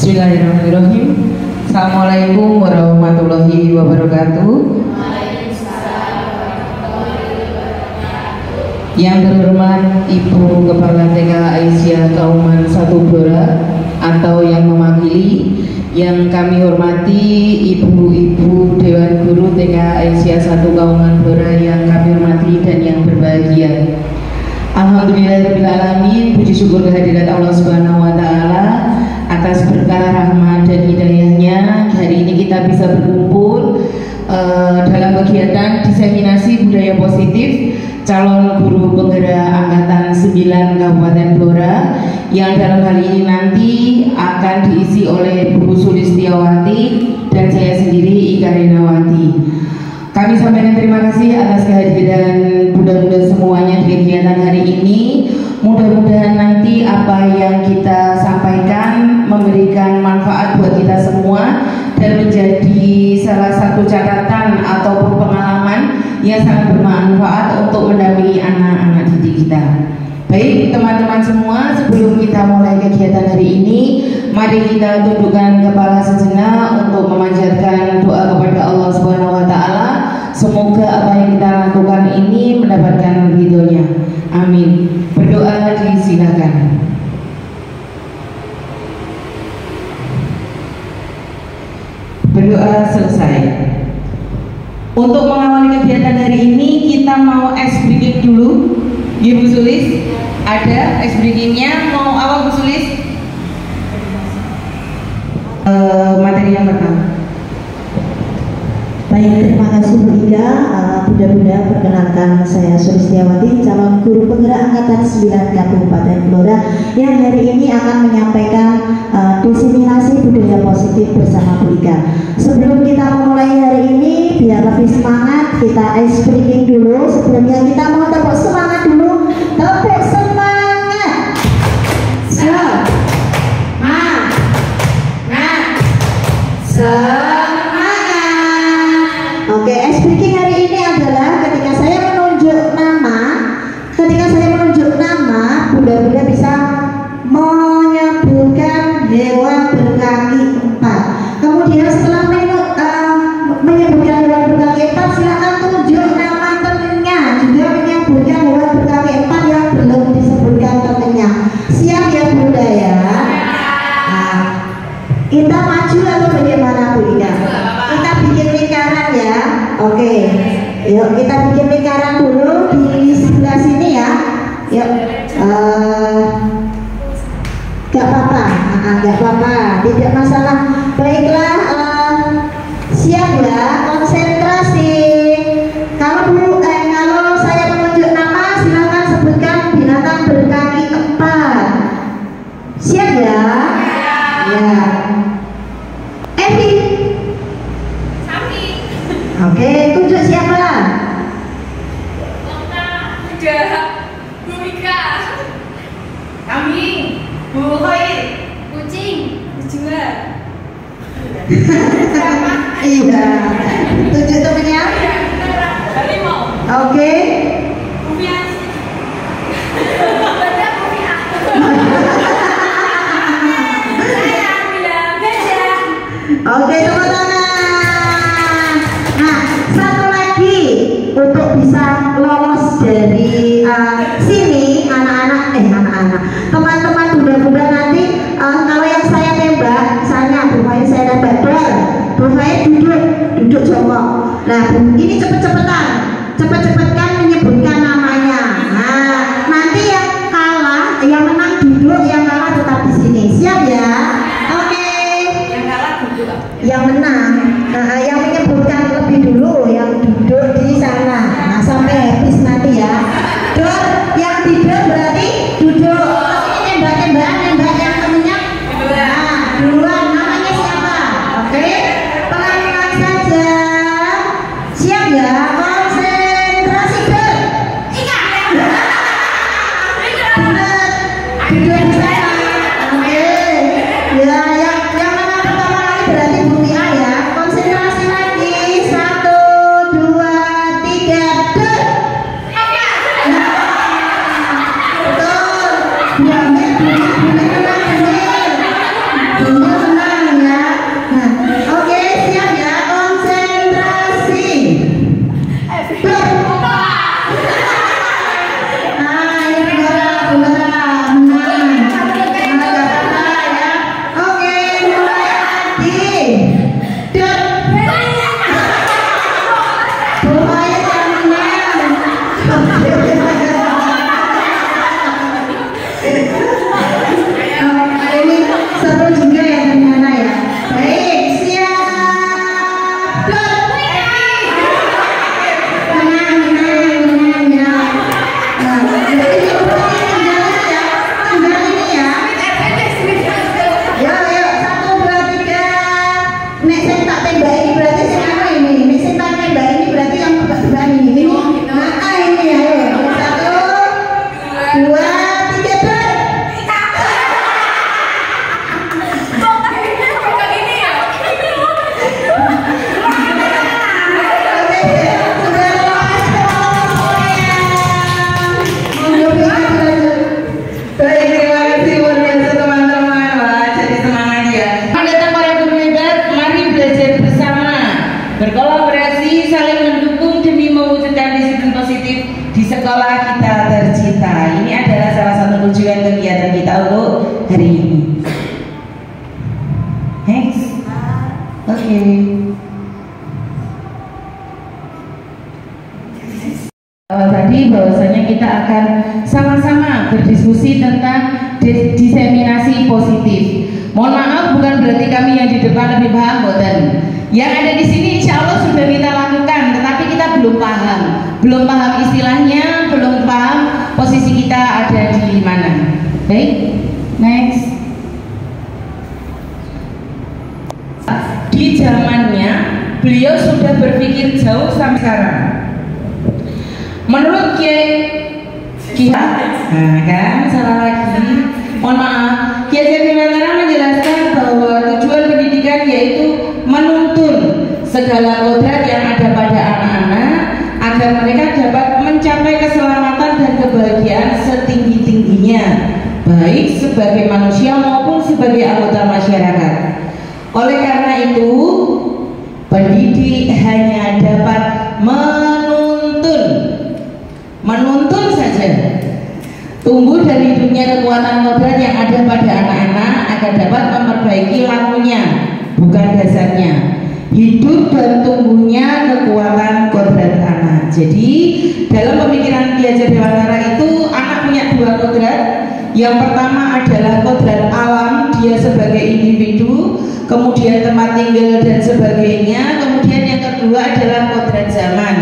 Bismillahirrahmanirrahim. Assalamualaikum warahmatullahi wabarakatuh. Yang terhormat Ibu Kepala TK Aisyah Kauman 1 Blora atau yang mewakili, yang kami hormati Ibu-Ibu Dewan Guru TK Aisyah 1 Kauman Blora yang kami hormati dan yang berbahagia. Alhamdulillahirrahmanirrahim, puji syukur kehadirat Allah Subhanahu wa Ta'ala atas berkah rahmat dan hidayahnya. Hari ini kita bisa berkumpul dalam kegiatan diseminasi budaya positif calon guru penggerak angkatan 9 Kabupaten Blora, yang dalam hal ini nanti akan diisi oleh Bu Sulistiawati dan saya sendiri Ika Renawati. Kami sampaikan terima kasih atas kehadiran bunda-bunda semuanya di kegiatan hari ini. Mudah-mudahan nanti apa yang kita sampaikan memberikan manfaat buat kita semua dan menjadi salah satu catatan ataupun pengalaman yang sangat bermanfaat untuk mendampingi anak-anak didik kita. Baik teman-teman semua, sebelum kita mulai kegiatan hari ini, mari kita tundukkan kepala sejenak untuk memanjatkan doa kepada Allah Subhanahu wa Ta'ala. Semoga apa yang kita lakukan ini mendapatkan ridhonya. Amin. Berdoa disilakan. Berdoa selesai. Untuk mengawali kegiatan hari ini, kita mau ice breaking dulu. Ibu Sulis, ada ice breakingnya. Mau apa Bu Sulis? Materi yang pertama. Baik, terima kasih Bu Ida. Bunda-bunda, perkenalkan saya Sulistiawati, calon guru penggerak angkatan 9 Kabupaten Blora, yang hari ini akan menyampaikan diseminasi budaya positif bersama Bu Ida. Sebelum kita memulai hari ini, biar lebih semangat, kita ice breaking dulu. Sebelumnya kita mau tepuk semangat dulu. Tepuk semangat. Oke, ice breaking hari ini adalah ketika saya menunjuk nama, bunda-bunda bisa menyebutkan hewan berkaki 4. Kemudian setelah menyebutkan hewan berkaki 4, silakan tunjuk nama temennya, juga menyebutkan hewan berkaki 4 yang belum disebutkan temennya. Siap ya bunda ya? Nah, kita maju atau bagaimana Bu Ida? Kita bikin lingkaran ya. Oke, yuk kita bikin lingkaran dulu di sebelah sini ya. Yuk, gak apa-apa, tidak masalah. Baiklah, siap ya, konsentrasi. Kalau saya menunjuk nama, silakan sebutkan binatang berkaki 4. Siap ya? Ya. Evi. Oke, tunjuk siapa? Udah, Bu Mika. Kambing. Bu Khair. Kucing. Juga. Iya. Tunjuk temennya. Harimau. Oke. Bufian. Saya bilang gajah. Oke, tepuk tangan. Nah, satu lagi untuk bisa lolos dari sini, anak-anak, teman-teman bunda-bunda nanti, kalau yang saya tembak, misalnya Bu Fai saya tembak dor, Bu Fai duduk jongkok. Nah, ini cepet-cepetkan menyebutkan namanya. Nah, nanti yang kalah, yang menang duduk, yang kalah tetap di sini. Siap ya? Oke. Yang kalah duduk. Yang menang, yang menyebutkan lebih dulu, yang duduk di sana. Nah, sampai habis nanti ya. Dor, yang tidur berarti duduk. Ini nembak yang temennya. Nah, duluan namanya siapa? Oke, pelan-pelan saja. Siap ya? Konsentrasi Dor. Ika. Duduk di sana. Oke. Ya, yang menang pertama kali berarti Bu Tia ya. Konsentrasi lagi. 1, 2, 3, Dor. Betul. Bunyi tenang. 2, 3, ber. Kok gini ya? Baik, terima kasih luar biasa teman-teman. Wah, jadi semangat ya. Datang para peminat, mari belajar bersama, berkolaborasi, saling mendukung demi mewujudkan disiplin positif di sekolah kita tercinta. Ini adalah salah satu tujuan kegiatan kita untuk hari ini. Next. Oke. Tadi bahwasanya kita akan sama-sama berdiskusi tentang diseminasi positif. Mohon maaf, bukan berarti kami yang di depan lebih paham, boten. Yang ada di sini insya Allah sudah kita lakukan, tetapi kita belum paham istilahnya, belum paham posisi kita ada di mana. Baik, next. Di zamannya beliau sudah berpikir jauh sampai sekarang. Menurut Kiai, nah kan salah lagi. Mohon maaf, Kiai Haji Dewantara menjelaskan bahwa tujuan pendidikan yaitu menuntun segala kodrat yang ada pada anak-anak agar mereka dapat mencapai keselamatan dan kebahagiaan setinggi-tingginya, baik sebagai manusia maupun sebagai anggota masyarakat. Oleh karena itu, pendidik hanya dapat menuntun saja, tumbuh dan hidupnya kekuatan kodrat yang ada pada anak-anak agar dapat memperbaiki lakunya, bukan dasarnya. Hidup dan tumbuhnya kekuatan kodrat anak. Jadi dalam pemikiran Kiai Haji Dewantara itu anak punya dua kodrat. Yang pertama adalah kodrat alam, dia sebagai individu, kemudian tempat tinggal dan sebagainya. Kemudian yang kedua adalah kodrat zaman.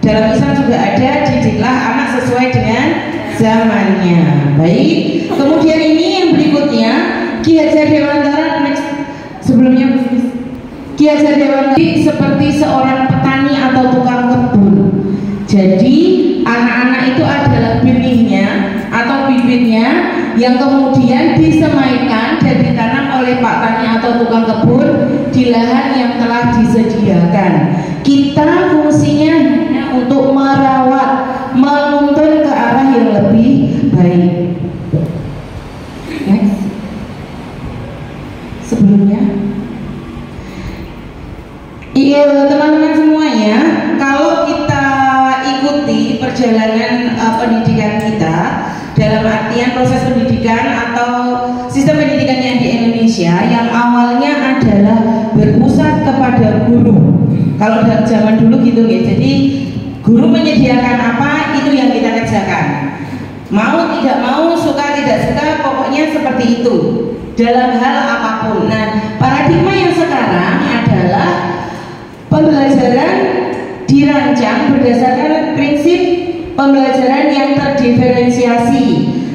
Dalam Islam juga ada, didiklah anak sesuai dengan zamannya. Baik, kemudian ini yang berikutnya Kiai Haji Dewantara sebelumnya Kiai Haji Dewantara seperti seorang petani atau tukang kebun. Jadi anak-anak itu adalah benihnya atau bibitnya yang kemudian disemaikan dan ditanam oleh Pak Tani atau tukang kebun di lahan yang telah disediakan. Kita fungsinya hanya untuk merawat, menuntun ke arah yang lebih baik. Next. Sebelumnya, iya teman-teman semuanya, kalau kita ikuti perjalanan pendidikan kita dalam artian proses pendidikan atau sistem pendidikan yang di Indonesia yang awalnya adalah berpusat kepada guru. Kalau dalam zaman dulu gitu ya, jadi guru menyediakan apa itu yang kita kerjakan. Mau tidak mau, suka tidak suka, pokoknya seperti itu dalam hal apapun. Nah, paradigma yang sekarang adalah pembelajaran dirancang berdasarkan prinsip pembelajaran yang terdiferensiasi,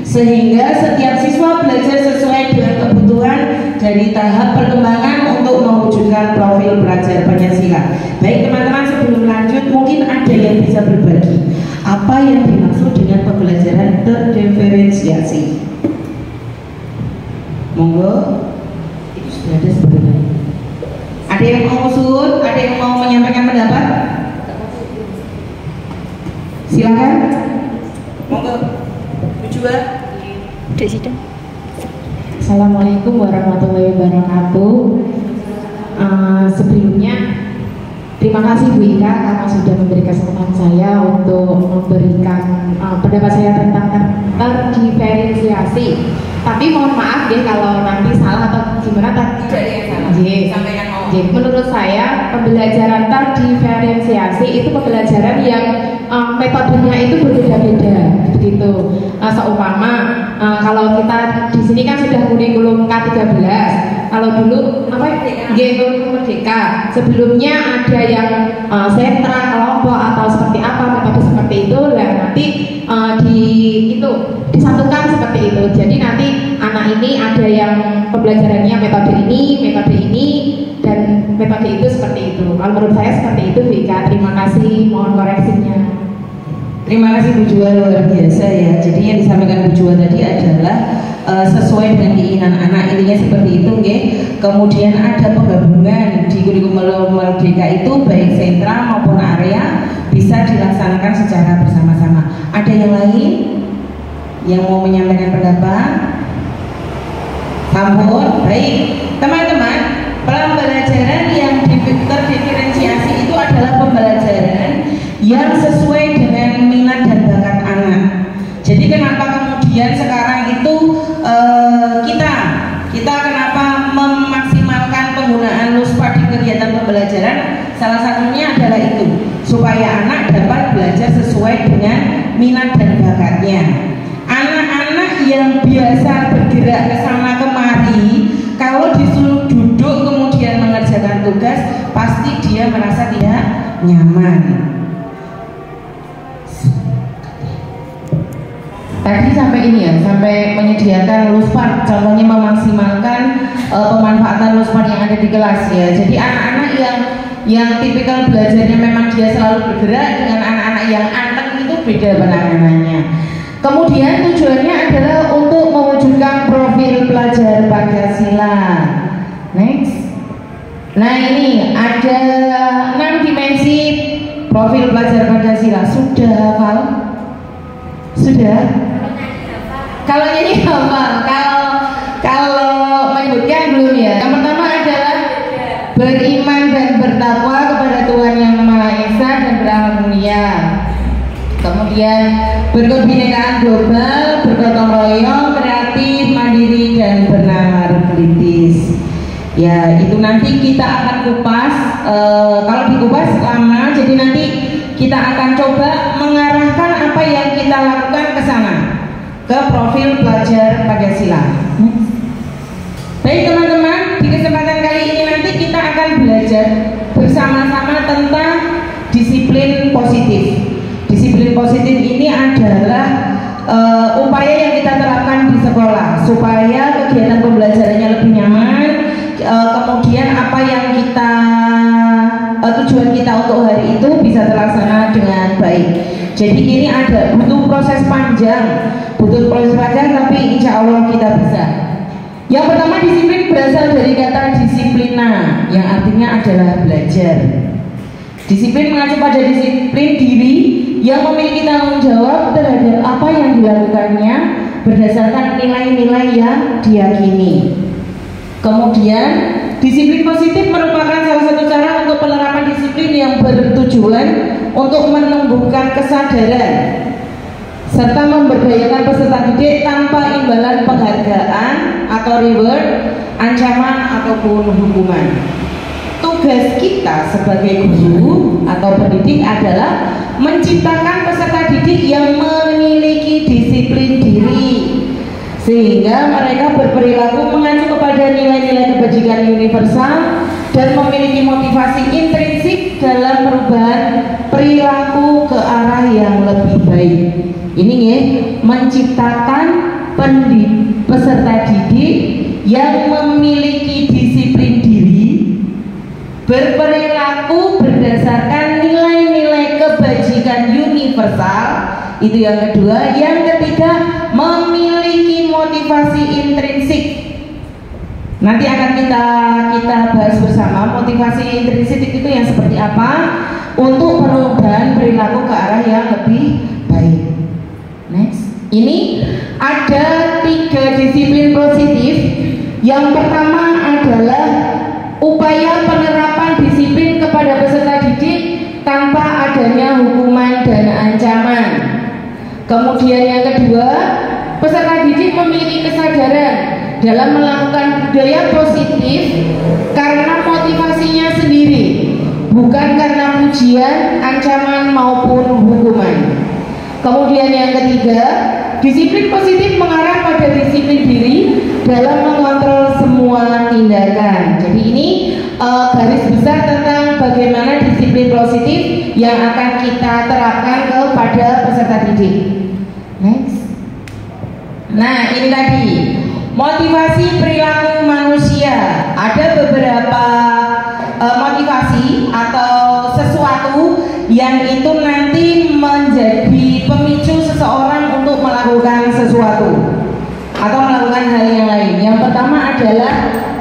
sehingga setiap siswa belajar sesuai dengan kebutuhan dari tahap perkembangan untuk mewujudkan profil pelajar Pancasila. Baik teman-teman, sebelum lanjut mungkin ada yang bisa berbagi apa yang dimaksud dengan pembelajaran terdiferensiasi. Monggo, itu sudah ada sebenarnya. Ada yang mau usul, ada yang mau menyampaikan pendapat? Silakan. Monggo. Coba. Assalamualaikum warahmatullahi wabarakatuh. Sebelumnya terima kasih Bu Ika karena sudah memberi kesempatan saya untuk memberikan pendapat saya tentang terdiferensiasi. Tapi mohon maaf deh kalau nanti salah atau gimana tadi. Tidak ada yang salah. Sampaikan mau. Menurut saya pembelajaran terdiferensiasi itu pembelajaran yang metodenya itu berbeda-beda begitu. Seumpama kalau kita di sini kan sudah kurikulum K13. Kalau dulu kurikulum Merdeka. Sebelumnya ada yang sentra, kelompok atau seperti apa, metode seperti itu. Dan nanti disatukan seperti itu. Jadi nanti anak ini ada yang pembelajarannya metode ini, dan metode itu seperti itu. Kalau menurut saya seperti itu, Bika. Terima kasih, mohon koreksinya. Terima kasih Bu Jua, luar biasa ya. Jadi yang disampaikan Bu Jua tadi adalah sesuai dengan keinginan anak, intinya seperti itu, okay? Kemudian ada penggabungan di kurikulum Merdeka itu baik sentra maupun area bisa dilaksanakan secara bersama-sama. Ada yang lain yang mau menyampaikan pendapat? Sampun, baik teman-teman. Pembelajaran yang terdiferensiasi itu adalah pembelajaran yang sesuai dengan minat dan bakat anak. Jadi kenapa kemudian sekarang itu kita kenapa memaksimalkan penggunaan LUSPA di kegiatan pembelajaran? Salah satunya adalah itu, supaya anak dapat belajar sesuai dengan minat dan bakatnya. Anak-anak yang biasa bergerak ke sana kemari, kalau disuruh duduk kemudian mengerjakan tugas, pasti dia merasa tidak nyaman. Tadi sampai ini ya, sampai menyediakan LUSPAR, contohnya memaksimalkan pemanfaatan LUSPAR yang ada di kelas ya. Jadi anak-anak yang tipikal belajarnya memang dia selalu bergerak, dengan anak-anak yang anteng itu beda penanganannya. Kemudian tujuannya adalah untuk mewujudkan profil pelajar Pancasila. Next. Nah ini ada 6 dimensi profil pelajar Pancasila. Sudah hafal? Sudah? Kalau ini hafal, kalau menyebutkan belum ya. Yang pertama adalah beriman dan bertakwa kepada Tuhan Yang Maha Esa dan beramal mulia. Kemudian berkebinekaan global, bergotong royong, kreatif, mandiri dan bernalar kritis. Ya itu nanti kita akan kupas. Kalau dikupas lama, jadi nanti kita akan coba mengarahkan apa yang kita lakukan ke sana, ke profil pelajar Pancasila. Baik teman-teman, di kesempatan kali ini nanti kita akan belajar bersama-sama tentang disiplin positif. Disiplin positif ini adalah upaya yang kita terapkan di sekolah supaya kegiatan pembelajarannya lebih nyaman. Kemudian apa yang kita tujuan kita untuk hari itu bisa terlaksana dengan baik. Jadi ini butuh proses panjang, tapi insya Allah kita bisa. Yang pertama, disiplin berasal dari kata disiplina, yang artinya adalah belajar. Disiplin mengacu pada disiplin diri yang memiliki tanggung jawab terhadap apa yang dilakukannya berdasarkan nilai-nilai yang diyakini. Kemudian disiplin positif merupakan salah satu cara untuk penerapan disiplin yang bertujuan untuk menumbuhkan kesadaran serta memberdayakan peserta didik tanpa imbalan penghargaan atau reward, ancaman ataupun hukuman. Tugas kita sebagai guru atau pendidik adalah menciptakan peserta didik yang memiliki disiplin diri sehingga mereka berperilaku mengacu kepada nilai-nilai kebajikan universal dan memiliki motivasi intrinsik dalam perubahan perilaku ke arah yang lebih baik. Ini ya, menciptakan peserta didik yang memiliki disiplin diri, berperilaku berdasarkan nilai-nilai kebajikan universal. Itu yang kedua. Yang ketiga, memiliki motivasi intrinsik. Nanti akan kita bahas bersama motivasi intrinsik itu yang seperti apa untuk perubahan perilaku ke arah yang lebih baik. Next. Ini ada 3 disiplin positif. Yang pertama adalah upaya penerapan disiplin kepada peserta didik tanpa adanya hukuman dan ancaman. Kemudian yang kedua, peserta didik memiliki kesadaran dalam melakukan budaya positif karena motivasinya sendiri, bukan karena pujian, ancaman maupun hukuman. Kemudian yang ketiga, disiplin positif mengarah pada disiplin diri dalam mengontrol semua tindakan. Jadi ini garis besar tentang bagaimana disiplin positif yang akan kita terapkan kepada peserta didik. Next. Nah ini tadi motivasi perilaku manusia. Ada beberapa motivasi atau sesuatu yang itu nanti menjadi adalah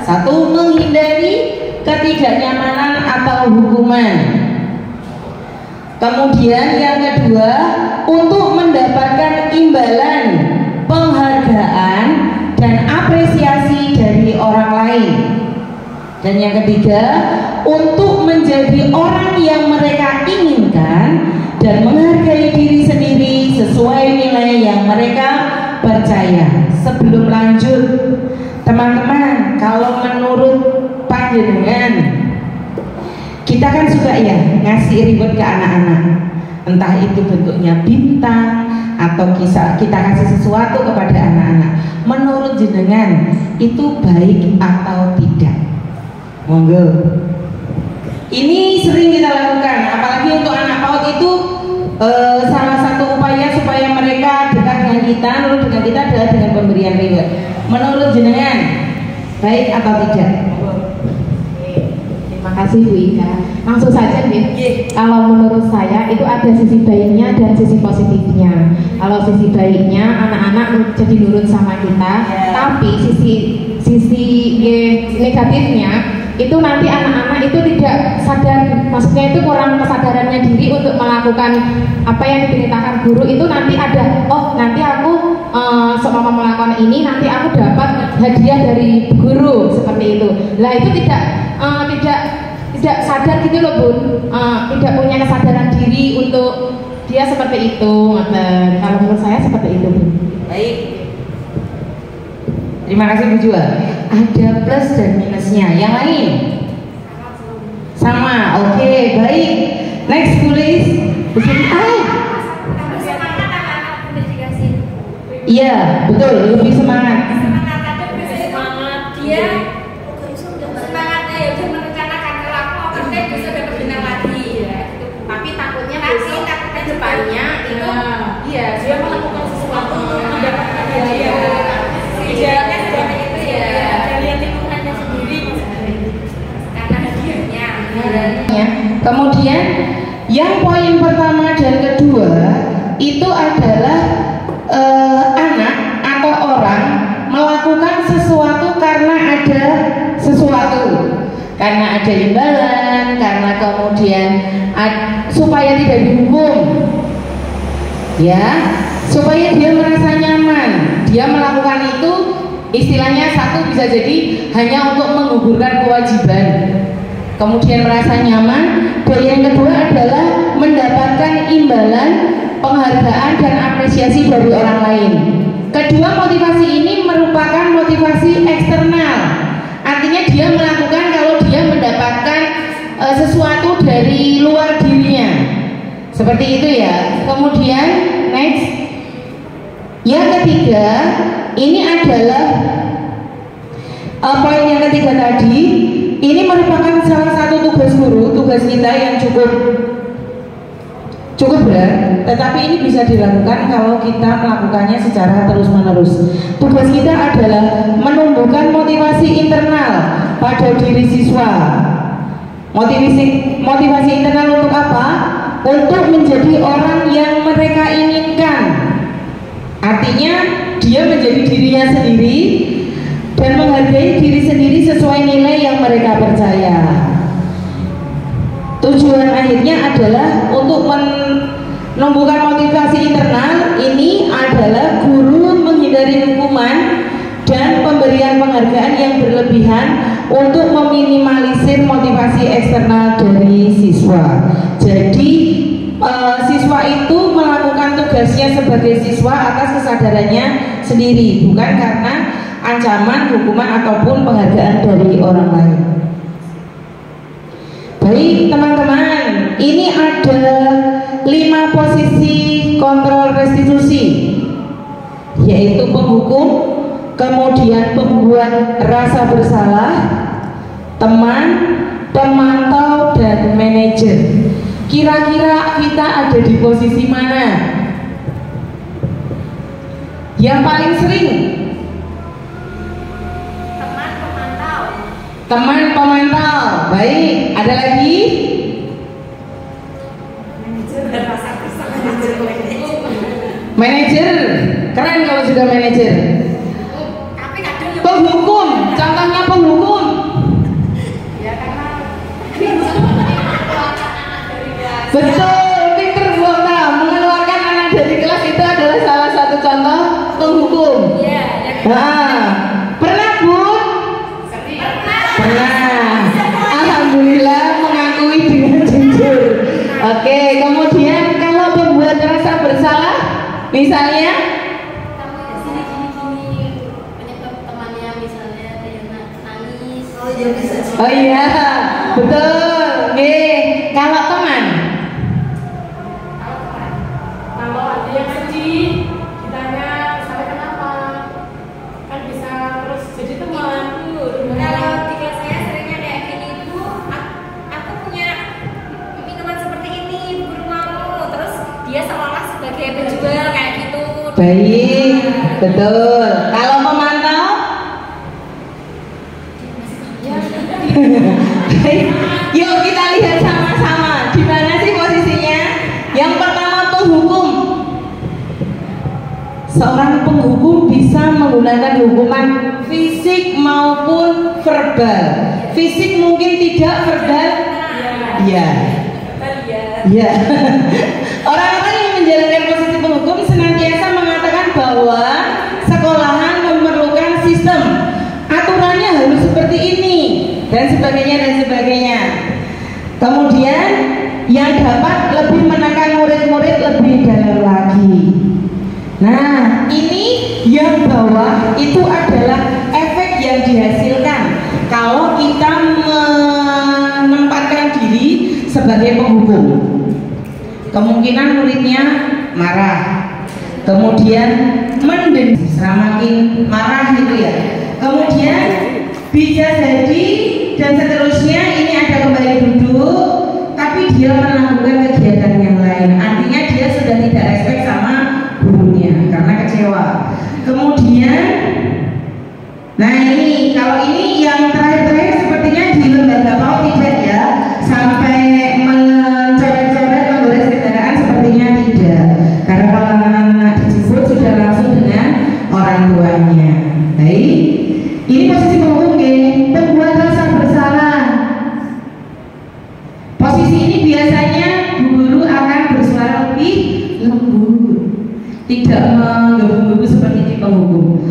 satu, menghindari ketidaknyamanan atau hukuman. Kemudian yang kedua, untuk mendapatkan imbalan, penghargaan, dan apresiasi dari orang lain. Dan yang ketiga, untuk menjadi orang yang mereka inginkan dan menghargai diri sendiri sesuai nilai yang mereka percaya. Sebelum lanjut, teman-teman, kalau menurut panjenengan, kita kan suka ya ngasih reward ke anak-anak, entah itu bentuknya bintang atau kita kasih sesuatu kepada anak-anak. Menurut jenengan itu baik atau tidak? Monggo. Ini sering kita lakukan, apalagi untuk anak PAUD itu salah satu upaya supaya mereka dekat dengan kita, nurut dengan kita adalah dengan pemberian reward. Menurut jenengan baik atau tidak? Terima kasih Bu Ika. Langsung saja nih. Kalau menurut saya itu ada sisi baiknya dan sisi positifnya. Kalau sisi baiknya anak-anak jadi nurut sama kita, tapi sisi negatifnya itu nanti anak-anak itu tidak sadar, maksudnya itu kurang kesadarannya diri untuk melakukan apa yang diperintahkan guru. Itu nanti ada, oh nanti aku selama melakukan ini nanti aku dapat hadiah dari guru, seperti itu. Lah itu tidak sadar gitu loh Bun, tidak punya kesadaran diri untuk dia seperti itu. Kalau menurut saya seperti itu Bun. Baik, terima kasih Bu Jua. Ada plus dan minusnya. Yang lain? Sama. Oke, baik. Next tulis. Iya, betul. Lebih semangat. Dia semangatnya ya udah merencanakan kalau aku akan bisa dapat bintang lagi ya. Tapi takutnya besok ke depannya itu iya dia melakukan sesuatu untuk mendapatkan hadiah. Gejalanya seperti itu ya. Dari lingkungannya sendiri karena hadiahnya. Kemudian yang poin pertama dan kedua itu adalah anak atau orang melakukan sesuatu karena ada sesuatu, karena ada imbalan, karena kemudian supaya tidak dihukum, ya, supaya dia merasa nyaman. Dia melakukan itu istilahnya satu bisa jadi hanya untuk menggugurkan kewajiban, kemudian merasa nyaman. Dan yang kedua adalah mendapatkan imbalan, penghargaan, dan apresiasi dari orang lain. Kedua motivasi ini merupakan motivasi eksternal, artinya dia melakukan kalau dia mendapatkan sesuatu dari luar dirinya, seperti itu ya. Kemudian next, yang ketiga ini adalah poin yang ketiga tadi. Ini merupakan salah satu tugas guru, tugas kita yang cukup berat, tetapi ini bisa dilakukan kalau kita melakukannya secara terus-menerus. Tugas kita adalah menumbuhkan motivasi internal pada diri siswa. Motivasi internal untuk apa? Untuk menjadi orang yang mereka inginkan. Artinya dia menjadi dirinya sendiri dan menghargai diri sendiri sesuai nilai yang mereka percaya. Tujuan akhirnya adalah untuk menumbuhkan motivasi internal. Ini adalah guru menghindari hukuman dan pemberian penghargaan yang berlebihan untuk meminimalisir motivasi eksternal dari siswa. Jadi siswa itu melakukan tugasnya sebagai siswa atas kesadarannya sendiri, bukan karena ancaman, hukuman, ataupun penghargaan dari orang lain. Baik teman-teman, ini ada 5 posisi kontrol restitusi, yaitu penghukum, kemudian pembuat rasa bersalah, teman, pemantau, dan manajer. Kira-kira kita ada di posisi mana? Yang paling sering? Teman pemantau. Baik, ada lagi? Manajer. Keren kalau sudah manajer. Penghukum. contohnya penghukum. Ya karena Betul, pinter Bu Okta. Mengeluarkan anak dari kelas itu adalah salah satu contoh penghukum. ya Nah, pernah Bu? Pernah. Alhamdulillah mengakui dengan jujur. Oke, kemudian kalau membuat rasa bersalah, misalnya kamu di sini gini penyebab temannya misalnya kayak nangis. Oh ya bisa. oh iya, betul. Oke, kalau teman, Kalau ada yang sedih, ditanya misalnya kenapa, kan bisa terus jadi teman. Kalau di kelas saya seringnya kayak gini, Bu, aku punya minuman seperti ini, guru mau. Terus dia seolah sebagai penjual kayak gitu. baik, betul. Kalau memantau, baik. Yuk kita lihat sama-sama. Di mana sih posisinya? Yang pertama penghukum. Seorang penghukum bisa menggunakan hukuman fisik maupun verbal. Fisik mungkin tidak, verbal iya. Iya. Orang-orang yang menjalankan posisi penghukum senantiasa mengatakan bahwa sekolahan memerlukan sistem, aturannya harus seperti ini dan sebagainya dan sebagainya. Kemudian yang dapat lebih menekan murid-murid lebih dalam lagi. Nah, ini yang bawah itu adalah efek yang dihasilkan kalau kita menempatkan diri sebagai penghukum. Kemungkinan muridnya marah, kemudian mendem, semakin marah gitu ya. Kemudian bisa jadi dan seterusnya ini ada kembali duduk, tapi dia melakukan kegiatan yang lain. Artinya dia sudah tidak respect sama gurunya karena kecewa. Kemudian, nah ini kalau ini yang terakhir sepertinya di lembaga PAUD tidak ya, sampai mencoret-coret menggores kendaraan sepertinya tidak. Karena kalau anak-anak dijemput sudah langsung dengan orang tuanya. Baik, ini posisi penghukum pembuat rasa bersalah. Posisi ini biasanya guru akan bersuara lebih lembut, tidak menggebu-gebu seperti di penghukum.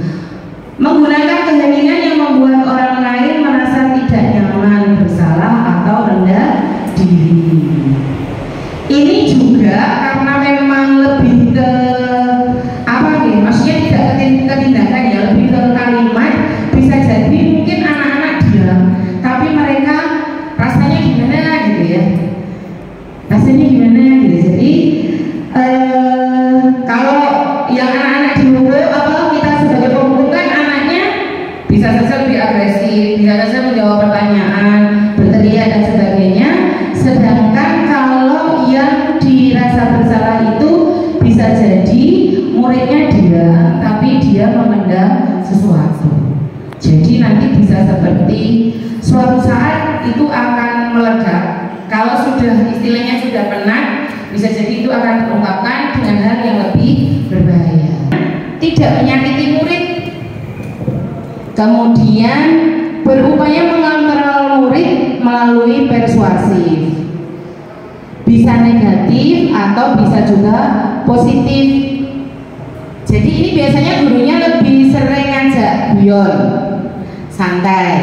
Menggunakan keheningan yang membuat orang lain merasa tidak nyaman, bersalah atau rendah diri. Ini juga karena memang lebih ke apa nih? Maksudnya tidak ke tindakan ya, lebih ke kalimat. Bisa jadi mungkin anak-anak diam, tapi mereka rasanya gimana gitu ya? Rasanya gimana gitu. Jadi kalau yang anak-anak dihukum, apa kita sebagai penghukum kan anaknya bisa saja lebih agresif, bisa saja menjawab pertanyaan, berteriak dan sebagainya. Sedangkan kalau yang dirasa bersalah itu bisa jadi muridnya diam, tapi dia memendam sesuatu. Jadi nanti bisa seperti suatu saat itu akan meledak. Kalau sudah istilahnya sudah penat, bisa jadi itu akan terungkapkan dengan hal yang lebih berbahaya. Tidak menyakiti murid. Kemudian berupaya mengontrol murid melalui persuasif. Bisa negatif atau bisa juga positif. Jadi ini biasanya gurunya lebih sering ngajak guyon, santai,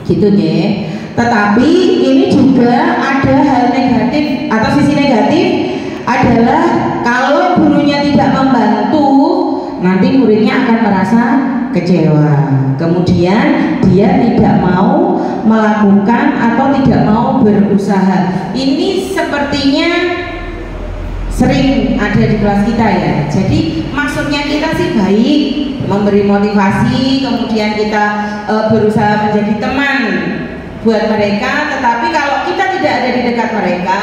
gitu deh. Tetapi ini juga ada hal negatif atau sisi negatif adalah kalau gurunya tidak membantu, nanti muridnya akan merasa kecewa. Kemudian dia tidak mau melakukan atau tidak mau berusaha. Ini sepertinya sering ada di kelas kita ya. Jadi maksudnya kita sih baik, memberi motivasi, kemudian kita berusaha menjadi teman buat mereka. Tetapi kalau kita tidak ada di dekat mereka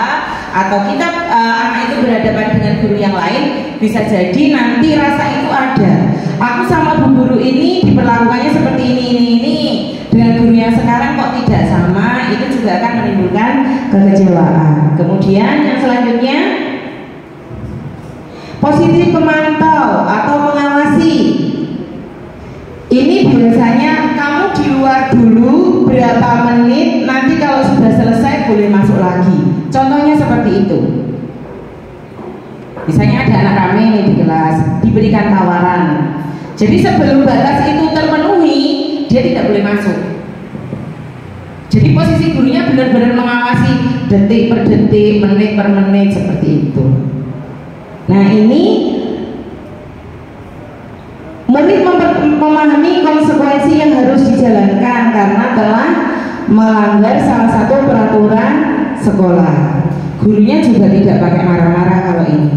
atau kita anak itu berhadapan dengan guru yang lain, bisa jadi nanti rasa itu ada. Aku sama bu guru ini diperlakukannya seperti ini. Dengan guru yang sekarang kok tidak sama, itu juga akan menimbulkan kekecewaan. Kemudian yang selanjutnya, posisi pemantau atau mengawasi. Ini biasanya kamu di luar dulu berapa menit, nanti kalau sudah selesai boleh masuk lagi. Contohnya seperti itu. Misalnya ada anak rame nih di kelas, diberikan tawaran. Jadi sebelum batas itu terpenuhi, dia tidak boleh masuk. Jadi posisi gurunya benar-benar mengawasi detik per detik, menit per menit seperti itu. Nah ini murid memahami konsekuensi yang harus dijalankan karena telah melanggar salah satu peraturan sekolah. Gurunya juga tidak pakai marah-marah kalau ini.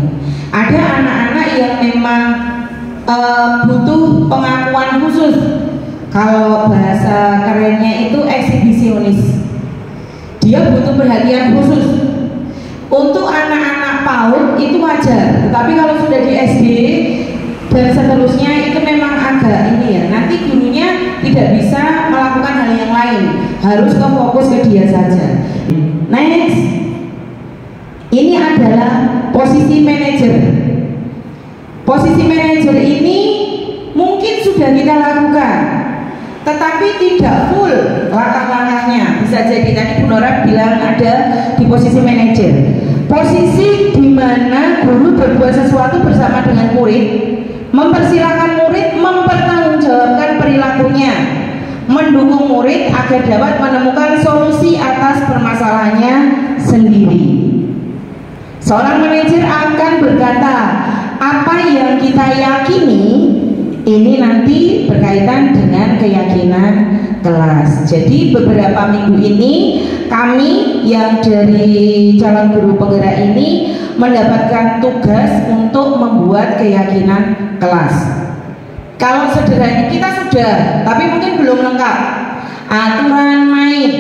Ada anak-anak yang memang butuh pengakuan khusus. Kalau bahasa kerennya itu eksibisionis. Dia butuh perhatian khusus. Untuk anak-anak PAUD itu wajar, tetapi kalau sudah di SD dan seterusnya itu memang agak ini ya. Nanti gurunya tidak bisa melakukan hal yang lain, harus fokus ke dia saja. Next, ini adalah posisi manajer. Posisi manajer ini mungkin sudah kita lakukan, tetapi tidak full langkah-langkahnya. Bisa jadi tadi Bu Nora bilang ada di posisi manajer, posisi di mana guru berbuat sesuatu bersama dengan murid, mempersilahkan murid mempertanggungjawabkan perilakunya, mendukung murid agar dapat menemukan solusi atas permasalahannya sendiri. Seorang manajer akan berkata, apa yang kita yakini ini nanti berkaitan dengan keyakinan kelas. Jadi beberapa minggu ini kami yang dari calon guru penggerak ini mendapatkan tugas untuk membuat keyakinan kelas. Kalau sederhana kita sudah, tapi mungkin belum lengkap. Aturan main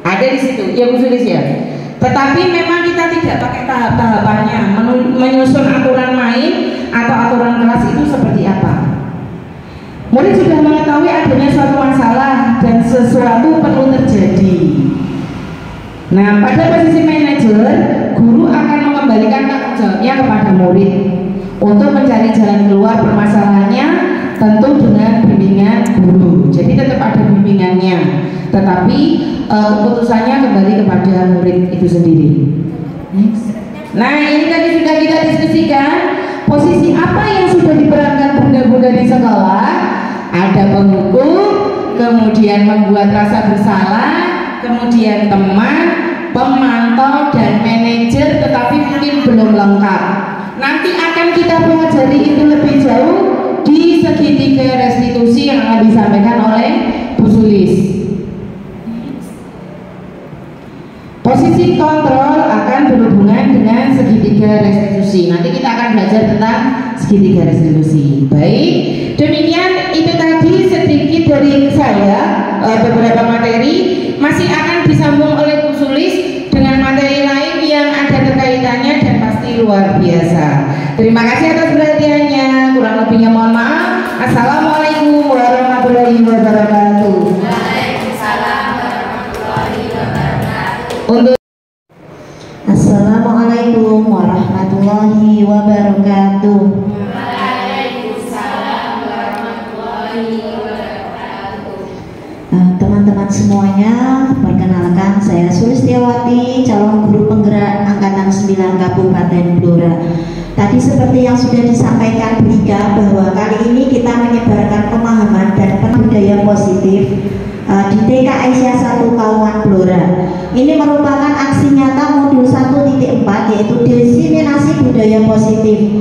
ada di situ, ya Bu Sulis ya. Tetapi memang kita tidak pakai tahap-tahapannya, menyusun aturan main atau aturan kelas itu seperti apa. Murid sudah mengetahui adanya suatu masalah dan sesuatu perlu terjadi. Nah, pada posisi manajer, guru akan mengembalikan tanggung jawabnya kepada murid untuk mencari jalan keluar permasalahannya, tentu dengan bimbingan guru. Jadi tetap ada bimbingannya, tetapi keputusannya kembali kepada murid itu sendiri. Next. Nah, ini tadi sudah kita diskusikan posisi apa yang sudah diperankan bunda-bunda di sekolah. Ada penghukum, kemudian membuat rasa bersalah, kemudian teman, pemantau, dan manajer, tetapi mungkin belum lengkap. Nanti akan kita pelajari itu lebih jauh di segitiga restitusi yang akan disampaikan oleh Bu Sulis. Posisi kontrol akan berhubungan dengan segitiga restitusi. Nanti kita akan belajar tentang segitiga restitusi. Baik, demikian itu tadi sedikit dari saya, beberapa materi. Masih akan disambung oleh Bu Sulis dengan materi lain yang ada terkaitannya dan pasti luar biasa. Terima kasih atas perhatiannya. Kurang lebihnya mohon maaf. Assalamualaikum warahmatullahi wabarakatuh. Untuk Assalamualaikum warahmatullahi wabarakatuh. Waalaikumsalam warahmatullahi wabarakatuh. Teman-teman semuanya, perkenalkan saya Sulistiawati, calon guru penggerak angkatan 9 Kabupaten Blora. Tadi seperti yang sudah disampaikan Bu Ika, bahwa kali ini kita menyebarkan pemahaman dan budaya positif di TK Aisyah 1 Kauman Blora. Ini merupakan aksi nyata modul 1.4, yaitu diseminasi budaya positif.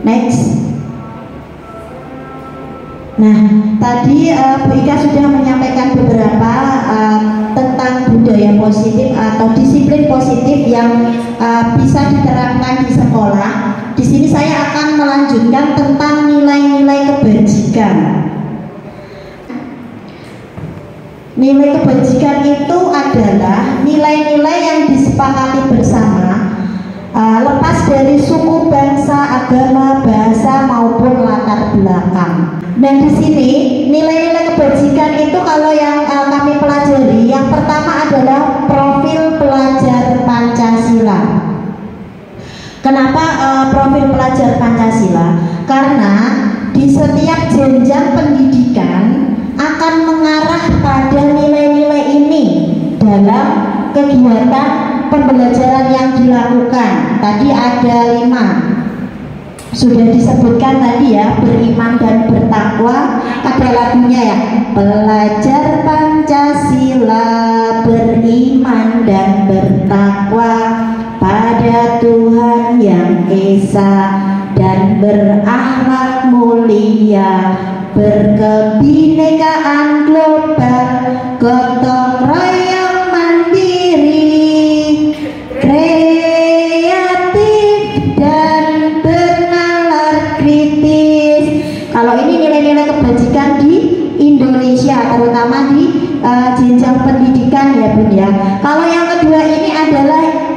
Next. Nah, tadi Bu Ika sudah menyampaikan beberapa tentang budaya positif atau disiplin positif yang bisa diterapkan di sekolah. Di sini saya akan melanjutkan tentang nilai-nilai kebajikan. Nilai kebajikan itu adalah nilai-nilai yang disepakati bersama, lepas dari suku, bangsa, agama, bahasa maupun latar belakang. Dan di sini nilai-nilai kebajikan itu kalau yang kami pelajari, yang pertama adalah profil pelajar Pancasila. Kenapa profil pelajar Pancasila? Karena di setiap jenjang pendidikan akan mengarah pada nilai-nilai ini dalam kegiatan pembelajaran yang dilakukan. Tadi ada 5, sudah disebutkan tadi ya, beriman dan bertakwa. Ada lagunya ya, belajar Pancasila, beriman dan bertakwa pada Tuhan Yang Esa, dan berakhlak mulia, berkebinekaan global, gotong royong mandiri, kreatif dan bernalar kritis. Kalau ini nilai-nilai kebajikan di Indonesia, terutama di jenjang pendidikan ya Bun ya. Kalau yang kedua ini adalah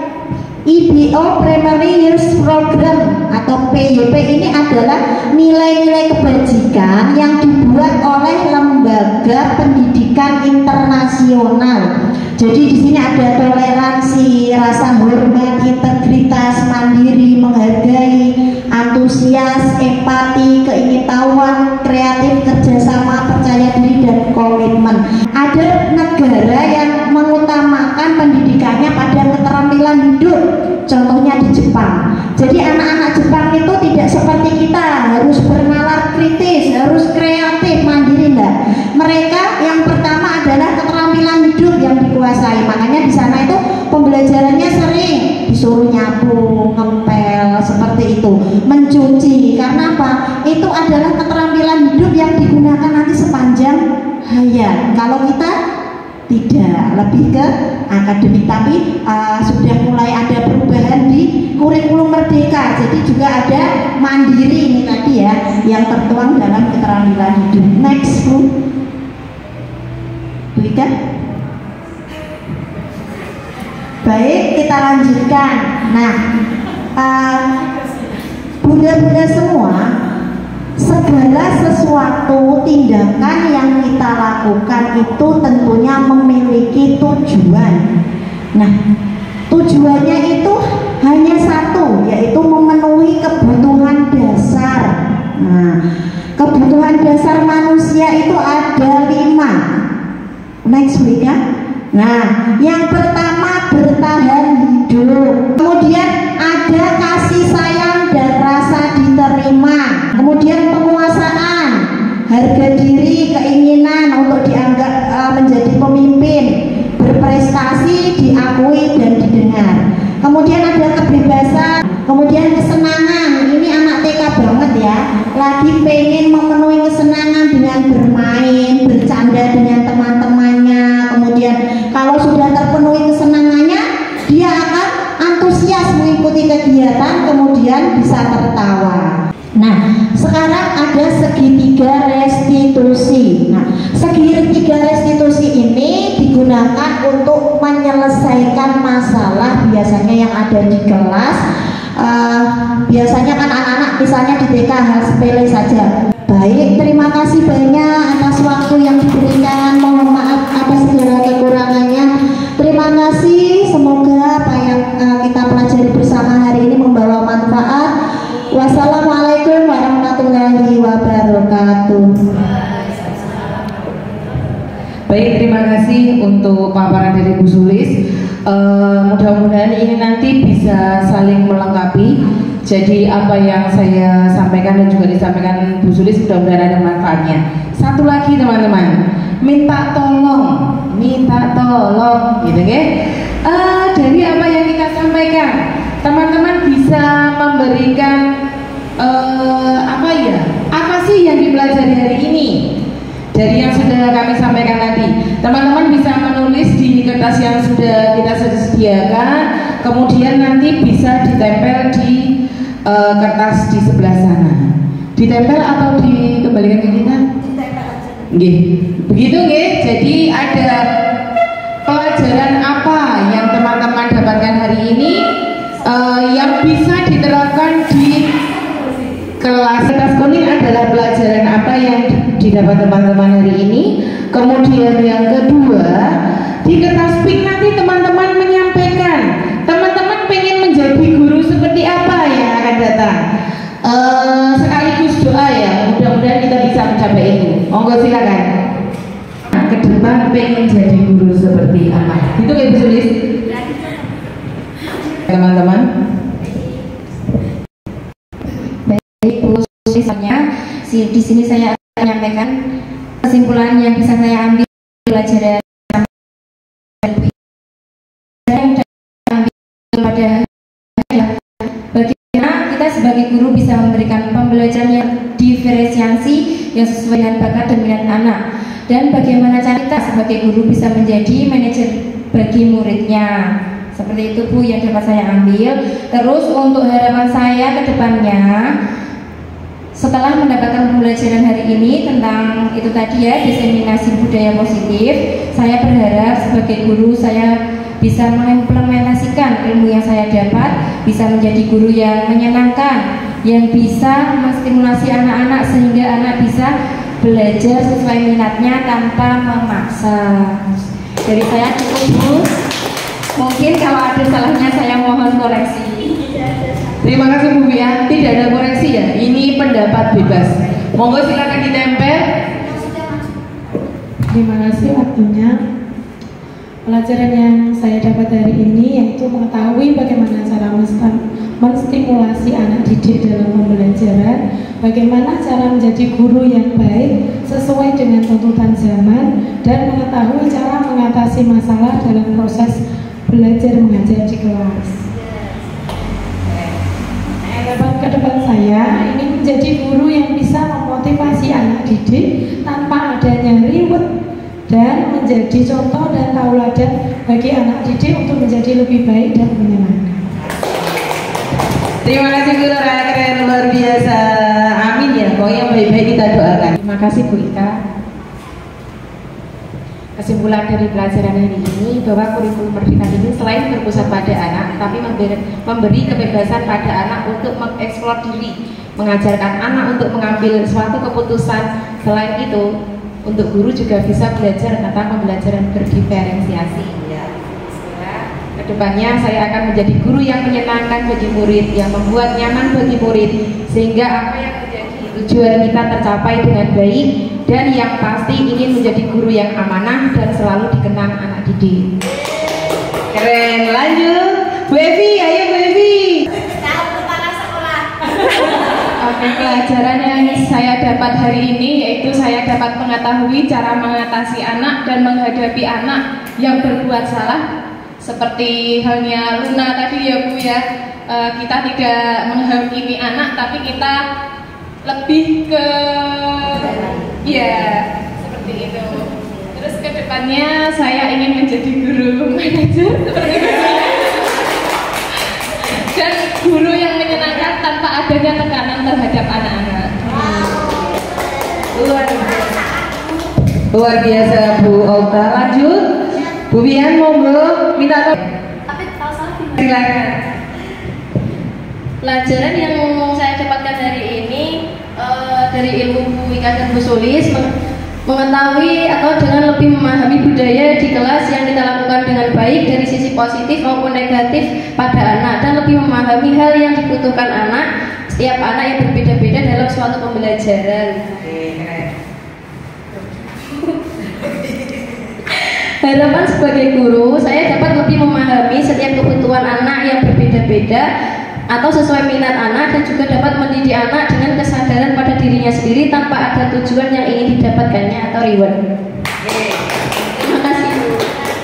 IBO Primary Years Program atau PYP. Ini adalah nilai-nilai kebajikan yang dibuat oleh lembaga pendidikan internasional. Jadi di sini ada toleransi, rasa hormat, integritas, mandiri, menghargai, antusias, empati, keingintahuan, kreatif, kerjasama, percaya diri, dan komitmen. Ada negara yang mengutamakan pendidikannya pada keterampilan hidup, contohnya di Jepang. Jadi anak-anak Jepang itu tidak seperti kita harus bernalar kritis, harus kreatif, mandiri, enggak. Mereka yang pertama adalah keterampilan hidup yang dikuasai. Makanya di sana itu pembelajarannya sering disuruh nyapu, ngepel, seperti itu, mencuci. Karena apa? Itu adalah keterampilan hidup yang digunakan nanti sepanjang hayat. Kalau kita tidak, lebih ke akademik. Tapi sudah mulai ada perubahan di kurikulum Merdeka. Jadi juga ada mandiri ini tadi ya, yang tertuang dalam keterampilan hidup. Next Bu. Ika. Baik, kita lanjutkan. Nah, bunda-bunda semua, segala sesuatu tindakan yang kita lakukan itu tentunya memiliki tujuan. Nah, tujuannya itu hanya satu, yaitu memenuhi kebutuhan dasar. Nah, kebutuhan dasar manusia itu ada 5. Next week ya. Nah, yang pertama bertahan hidup. Kemudian ada kasih sayang dan rasa diterima. Kemudian penguasaan, harga diri, keinginan untuk dianggap menjadi pemimpin, berprestasi, diakui dan didengar. Kemudian ada kebebasan, kemudian kesenangan. Ini anak TK banget ya, lagi pengen memenuhi kesenangan dengan bermain, bercanda dengan teman-temannya. Kemudian kalau sudah terpenuhi kesenangannya, dia akan antusias mengikuti kegiatan, kemudian bisa tertawa. Nah, sekarang ada segitiga restitusi. Nah, segitiga restitusi ini digunakan untuk menyelesaikan masalah biasanya yang ada di kelas. Biasanya kan anak-anak misalnya di TK hal sepele saja. Baik, terima kasih banyak atas waktu yang diberikan. Mohon maaf atas segala kekurangannya. Terima kasih. Semoga apa yang kita pelajari bersama hari ini membawa manfaat. Wassalamualaikum warahmatullahi wabarakatuh. Baik, terima kasih untuk paparan dari Bu Sulis. Mudah-mudahan ini nanti bisa saling melengkapi. Jadi apa yang saya sampaikan dan juga disampaikan Bu Sulis mudah-mudahan ada manfaatnya. Satu lagi teman-teman, minta tolong, gitu ya. Dari apa yang kita sampaikan, teman-teman bisa memberikan apa sih yang dipelajari hari ini dari yang sudah kami sampaikan tadi. Teman-teman bisa menulis di kertas yang sudah kita sediakan, kemudian nanti bisa ditempel di kertas di sebelah sana. Ditempel atau dikembalikan ke kita? Nggih. Begitu nggih. Jadi ada pelajaran apa yang teman-teman dapatkan hari ini yang bisa diterapkan di kelas. Kertas kuning adalah pelajaran apa yang didapat teman-teman hari ini. Kemudian yang kedua, di kertas pink nanti teman-teman menyampaikan teman-teman pengen menjadi guru seperti apa yang akan datang. Sekaligus doa ya, mudah-mudahan kita bisa mencapai itu. Monggo silakan. depan pengen jadi guru seperti apa? Itu Ibu Sulis. Teman-teman. Baik, Bu Sulisnya, di sini saya akan menyampaikan kesimpulan yang bisa saya ambil pelajaran pada bagaimana kita sebagai guru bisa memberikan pembelajaran yang diferensiasi yang sesuai dengan bakat dan minat anak, dan bagaimana cara kita sebagai guru bisa menjadi manajer bagi muridnya. Seperti itu Bu yang dapat saya ambil. Terus untuk harapan saya ke depannya, setelah mendapatkan pembelajaran hari ini tentang itu tadi ya, diseminasi budaya positif, saya berharap sebagai guru saya bisa mengimplementasikan ilmu yang saya dapat, bisa menjadi guru yang menyenangkan, yang bisa menstimulasi anak-anak sehingga anak bisa belajar sesuai minatnya tanpa memaksa. Dari saya cukup Bu. Mungkin kalau ada salahnya saya mohon koreksi. Terima kasih Bu Bia. Tidak ada koreksi ya. Ini pendapat bebas. Monggo silakan ditempel. Terima kasih waktunya. Pelajaran yang saya dapat hari ini yaitu mengetahui bagaimana cara menstimulasi anak didik dalam pembelajaran, bagaimana cara menjadi guru yang baik sesuai dengan tuntutan zaman, dan mengetahui cara mengatasi masalah dalam proses belajar mengajar di kelas. Harapan ke depan saya ini menjadi guru yang bisa memotivasi anak didik tanpa adanya ribut, dan menjadi contoh dan tauladan bagi anak didik untuk menjadi lebih baik dan menyenangkan. Terima kasih guru, keren, luar biasa. Amin ya, pokoknya yang baik-baik kita doakan. Terima kasih Bu Ika. Kesimpulan dari pelajaran hari ini bahwa kurikulum Merdeka ini selain berpusat pada anak, tapi memberi kebebasan pada anak untuk mengeksplor diri, mengajarkan anak untuk mengambil suatu keputusan. Selain itu, untuk guru juga bisa belajar tentang pembelajaran berdiferensiasi. Kedepannya saya akan menjadi guru yang menyenangkan bagi murid, yang membuat nyaman bagi murid, sehingga apa yang menjadi tujuan kita tercapai dengan baik, dan yang pasti ingin menjadi guru yang amanah dan selalu dikenang anak didik. Keren, lanjut Bu Evi, ayo Bu Evi. Oke, pelajaran yang saya dapat hari ini yaitu saya dapat mengetahui cara mengatasi anak dan menghadapi anak yang berbuat salah. Seperti halnya Luna tadi ya Bu ya, kita tidak menghakimi anak, tapi kita lebih ke ya seperti itu. Terus kedepannya saya ingin menjadi guru manajer seperti itu, dan guru yang menyenangkan tanpa adanya tekanan terhadap anak-anak. Luar biasa Bu Olta. Lanjut Bu Bian, monggo minta Tapi kalau salah gimana? silakan. Pelajaran yang saya dapatkan hari ini dari ilmu Bu Ika dan Bu Sulis, mengetahui atau dengan lebih memahami budaya di kelas yang kita lakukan dengan baik dari sisi positif maupun negatif pada anak, dan lebih memahami hal yang dibutuhkan anak, setiap anak yang berbeda-beda dalam suatu pembelajaran. Harapan sebagai guru, saya dapat lebih memahami setiap kebutuhan anak yang berbeda-beda atau sesuai minat anak, dan juga dapat mendidik anak dengan kesadaran pada dirinya sendiri tanpa ada tujuan yang ingin didapatkannya atau reward. Terima kasih Bu.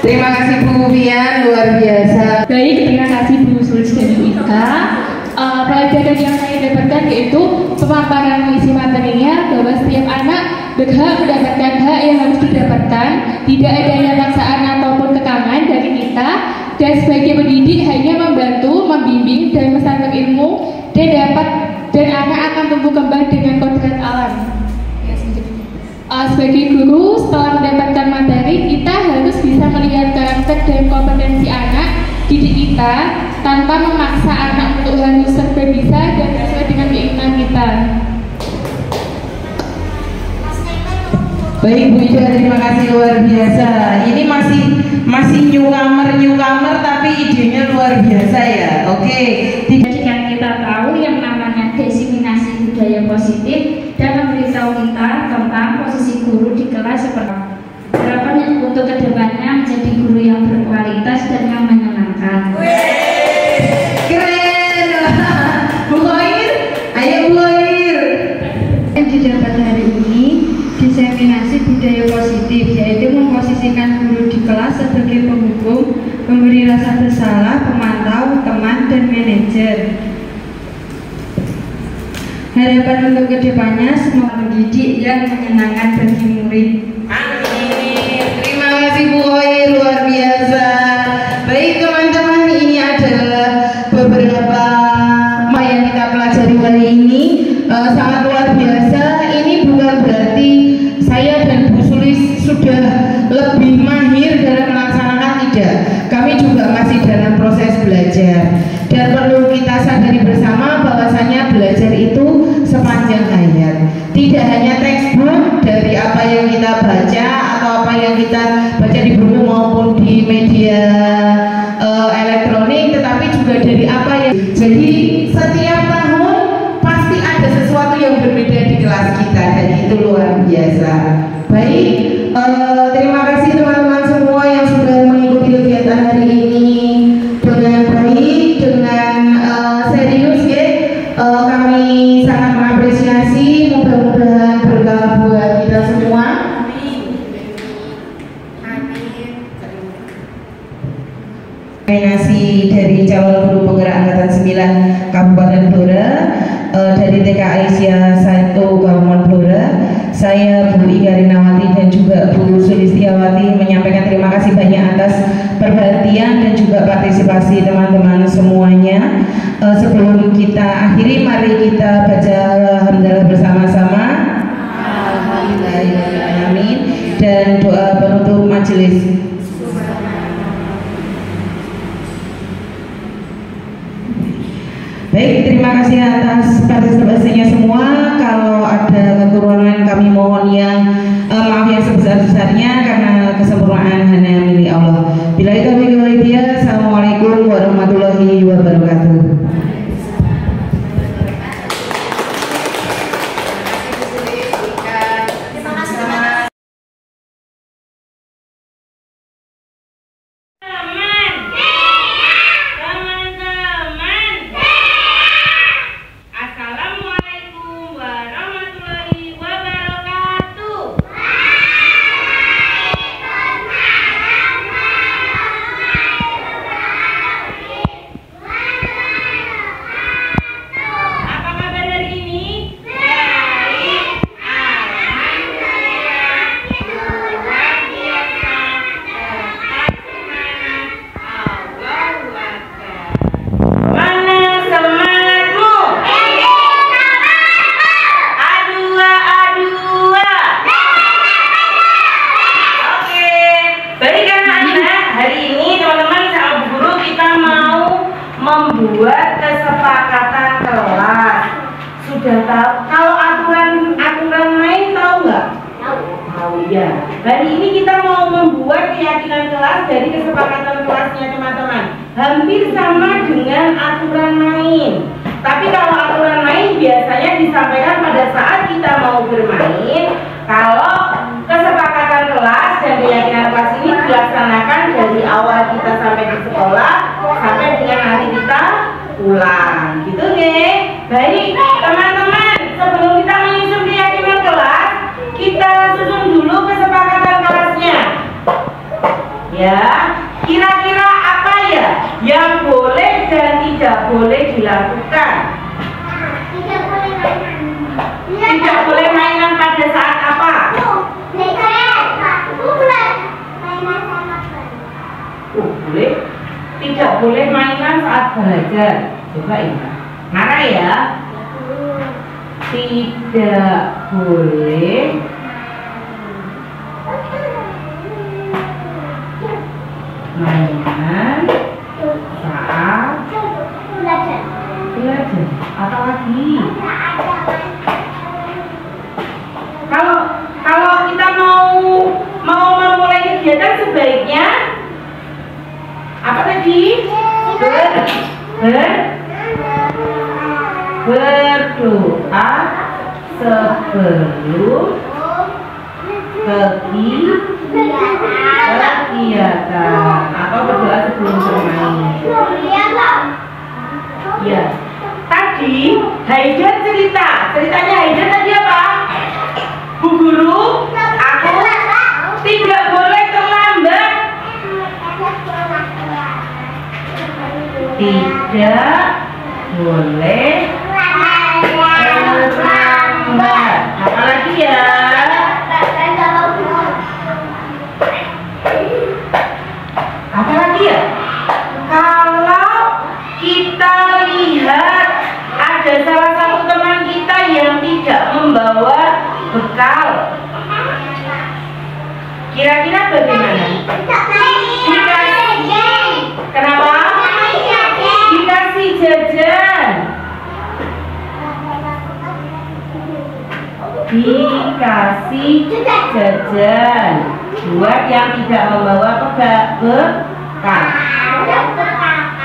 Terima kasih Bu Bian, luar biasa. Baik, terima kasih Bu Sulis dan Bu Ika. Pelajaran yang saya dapatkan yaitu pemaparan isi materinya bahwa setiap anak berhak mendapatkan hak yang harus didapatkan, tidak adanya paksaan ataupun kekangan dari kita, dan sebagai pendidik hanya membantu, membimbing dan menangkap ilmu, dan anak akan tumbuh kembang dengan kodrat alam. Sebagai guru, setelah mendapatkan materi, kita harus bisa melihat karakter dan kompetensi anak didik kita tanpa memaksa anak untuk harus serba bisa dan sesuai dengan keinginan kita. Baik Bu Ida, terima kasih luar biasa. Ini masih newcomer tapi idenya luar biasa ya. Oke. Jika kita tahu yang namanya diseminasi budaya positif dan memberitahu kita tentang posisi guru di kelas seperti harapan yang untuk kedepannya menjadi guru yang berkualitas dan yang menyenangkan. Keren. Bu Khair, ayo Bu Khair. Yang didapat hari ini diseminasi budaya positif, yaitu memposisikan guru di kelas sebagai penghukum, pemberi rasa bersalah, pemantau, teman, dan manajer. Harapan untuk kedepannya semoga mendidik yang menyenangkan bagi murid. Amin. Terima kasih Bu Khair, luar biasa. Baik teman-teman, ini adalah beberapa yang kita pelajari kali ini. Sangat luar biasa. Ini bukan berarti saya dan Bu Sulis sudah lebih mahir dalam melaksanakan, tidak. Kami juga masih dalam proses belajar. Dan perlu kita sadari bersama bahwasanya belajar itu sepanjang hayat. Tidak hanya textbook dari apa yang kita baca atau apa yang kita baca di buku maupun di media elektronik, tetapi juga dari apa yang. Jadi setiap tahun pasti ada sesuatu yang berbeda di kelas kita, dan itu luar biasa. Baik, terima kasih teman-teman semua yang sudah mengikuti kegiatan hari ini dengan baik, dengan serius ya. Kami sangat mengapresiasi, mudah-mudahan berkah buat kita semua. Nominasi dari calon guru penggerak angkatan 9 Kabupaten Blora, dari TK Aisyah 1 Kabupaten Blora, saya Bu Ika Rinawati dan juga Bu Sulistiawati menyampaikan terima kasih banyak atas perhatian dan juga partisipasi teman-teman semuanya. Sebelum kita akhiri, mari kita baca alhamdulillah bersama-sama. Alhamdulillahirobbilalamin, dan doa penutup majelis. Baik, terima kasih atas partisipasinya semua. Kalau ada kekurangan kami mohon yang maaf yang sebesar-besarnya, karena kesempurnaan hanya milik Allah. Bila itu Assalamualaikum warahmatullahi wabarakatuh. membuat kesepakatan kelas. Sudah tahu? Kalau aturan main tahu nggak? Tahu ya. Hari ini kita mau membuat keyakinan kelas dari kesepakatan kelasnya teman-teman. Hampir sama dengan aturan main. Tapi kalau aturan main biasanya disampaikan pada saat kita mau bermain. Kalau kesepakatan kelas dan keyakinan kelas ini dilaksanakan dari awal kita sampai di sekolah sampai dengan hari kita pulang, gitu nih. Baik teman-teman, sebelum kita menyusun keyakinan kelas, kita susun dulu kesepakatan kelasnya. Ya, kira-kira apa ya yang boleh dan tidak boleh dilakukan? Tidak boleh mainan pada saat apa? Boleh. Tidak boleh mainan saat belajar. Coba ini. Mana ya? Tidak boleh mainan saat belajar. Apa lagi? Kalau kita mau memulai kegiatan sebaiknya apa tadi? Berdoa sebelum kegiatan atau berdoa sebelum bermain. Ya. Tadi Haiden ceritanya Haiden tadi apa? Bu Guru, aku tidak boleh terlambat. Tidak boleh terlambat. Apalagi ya? Apalagi ya? Kalau kita lihat ada salah satu teman kita yang tidak membawa bekal, kira-kira bagaimana? Kenapa? Dikasih jajan. Dikasih jajan buat yang tidak membawa bekal.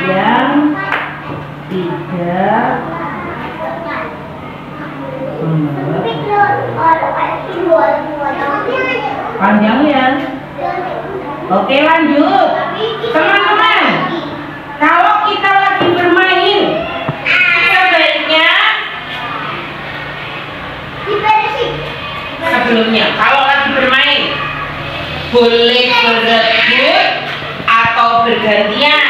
Yang tidak panjangnya. Oke, lanjut teman-teman. Kalau kita lagi bermain, sebaiknya sebelumnya kalau lagi bermain boleh berebut atau bergantian.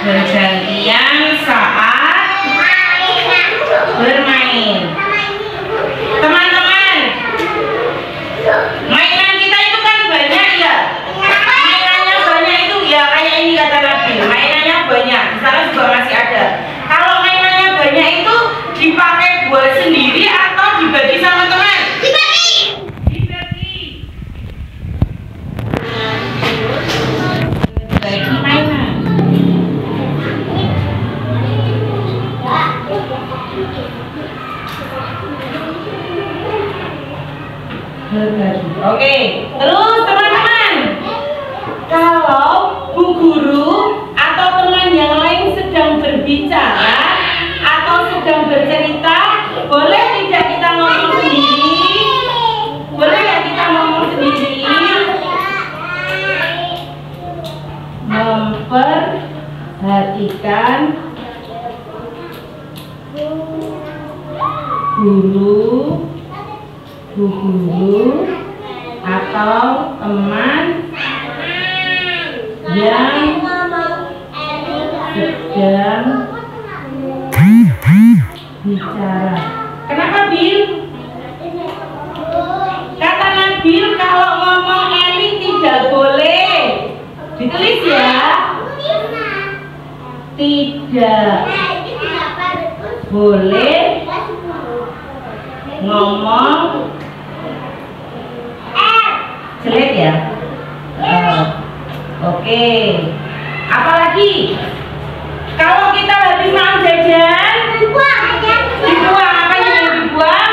Bergantian saat bermain. Teman-teman, mainan kita itu kan banyak ya. Mainannya banyak itu ya, kayak ini kata Nabil, mainannya banyak. Di sana juga masih ada. Kalau mainannya banyak itu dipakai buat sendiri atau dibagi sama teman? Bagi mainan. Oke, terus teman-teman, kalau Bu Guru atau teman yang lain sedang berbicara atau sedang bercerita, boleh tidak kita ngomong sendiri? Boleh nggak kita ngomong sendiri? Memperhatikan Bu Guru atau teman yang sedang bicara. Kenapa, Bil? Kata Nabil kalau ngomong Eli tidak boleh. Ditulis ya. Tidak boleh ngomong jelek ya. Oke. Apalagi kalau kita habis makan jajan, dibuang. Apa yang dibuang?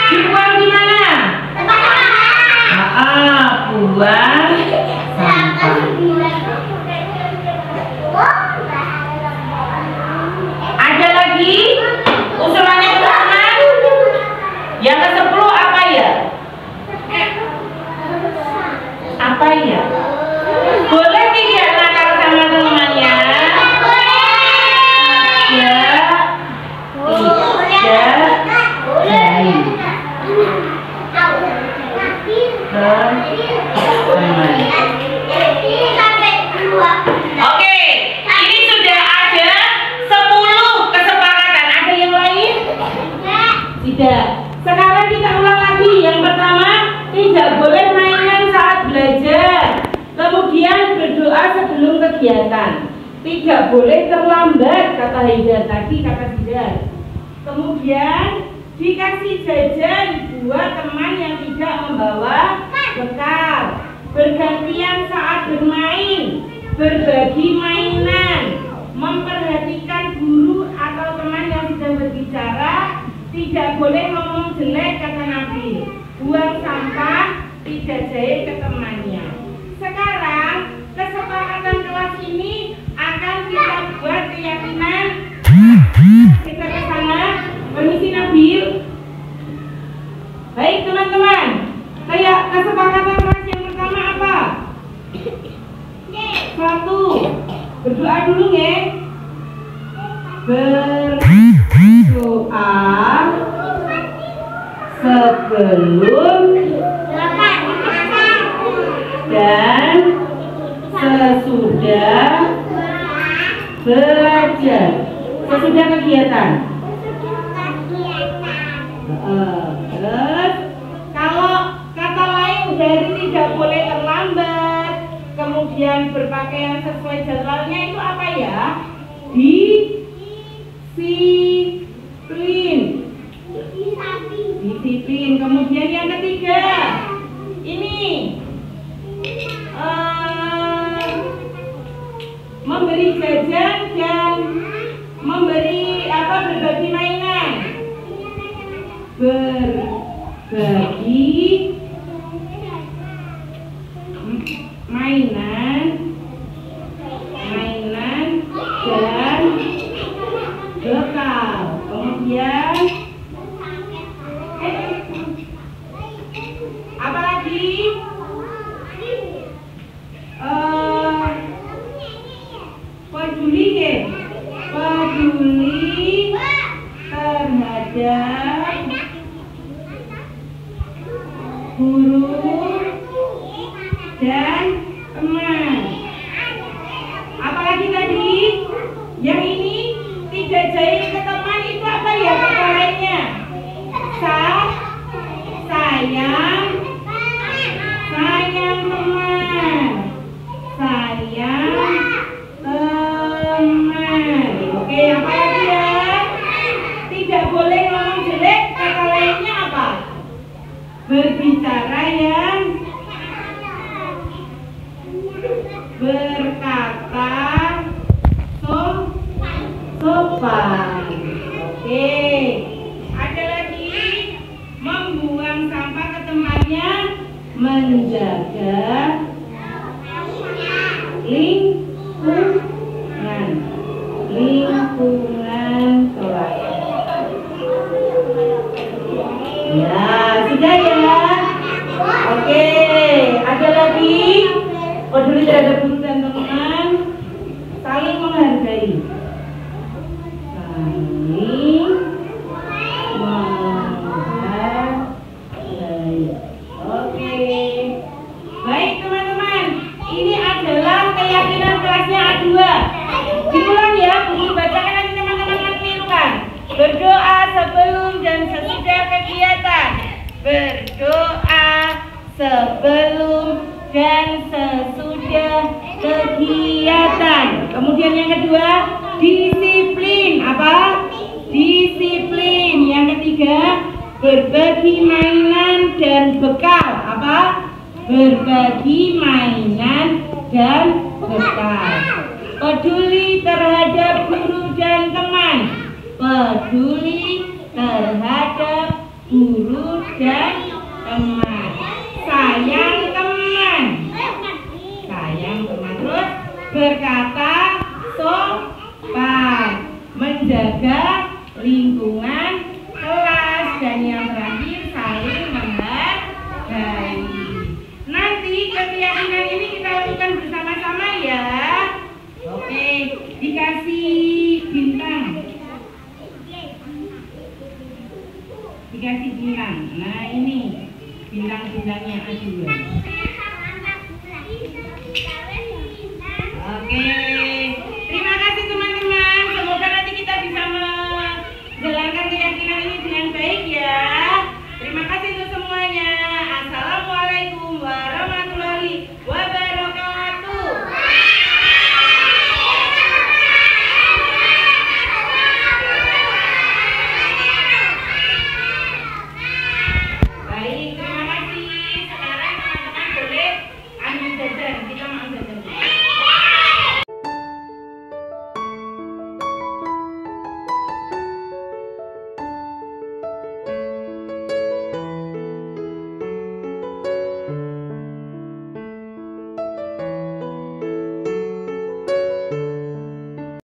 Dibuang di mana? Buang sampah. Ada lagi usulannya teman-teman? Yang ke-10 apa ya? Apa ya? Boleh tidak nakal sama temannya? Tidak baik. Teman. Oke, ini sudah ada 10 kesepakatan. Ada yang lain? Tidak. Sekarang kita ulang lagi. Yang pertama, tidak boleh mainan saat belajar. Kemudian berdoa sebelum kegiatan. Tidak boleh terlambat, kata Haida tadi, kata Zidan. Kemudian dikasih jajan buat teman yang tidak membawa bekal. Bergantian saat bermain. Berbagi mainan. Memperhatikan guru atau teman yang sedang berbicara. Tidak boleh ngomong jelek, kata Nabil. Buang sampah, tidak jahit ke temannya. Sekarang kesepakatan kelas ini akan kita buat Berdoa dulu nggih. Berdoa sebelum dan sesudah belajar, sesudah kegiatan. Terus kalau kata lain dari tidak boleh terlambat, kemudian berpakaian sesuai jadwalnya itu apa ya? Disiplin. Disiplin. Kemudian yang ketiga, ini memberi jajan dan memberi berbagi mainan. Berbagi mainan dan bekal. Kemudian apa lagi? Peduli terhadap guru dan teman. Apalagi tadi? Yang ini tidak jahil ke teman itu apa ya kata lainnya? Sayang teman. Sayang teman. Oke, apa lagi ya? Tidak boleh ngomong jelek, kata lainnya apa? Berbicara yang berkata sopan. Oke. Ada lagi membuang sampah ke tempatnya, menjaga lingkungan kelas. Ya, sudah ya. Oke, ada lagi peduli terhadap guru dan teman, saling menghargai. Oke. Baik teman-teman, ini adalah keyakinan kelasnya A2. Diulang ya, buku bacakan nanti teman-teman menirukan. Berdoa sebelum dan sesudah kegiatan. Berdoa sebelum dan sesudah kegiatan. Kemudian yang kedua, disiplin. Apa? Disiplin. Yang ketiga, berbagi mainan dan bekal. Apa? Berbagi mainan dan bekal. Peduli terhadap guru dan teman. Peduli terhadap guru dan teman. Sayang teman. Sayang teman. Terus berkata sopan. Menjaga lingkungan kelas. Dan yang terakhir, saling menghargai. Nanti keyakinan ini kita lakukan bersama-sama ya. Oke, dikasih bintang. Dikasih bintang. Nah ini bintang-bintangnya A2.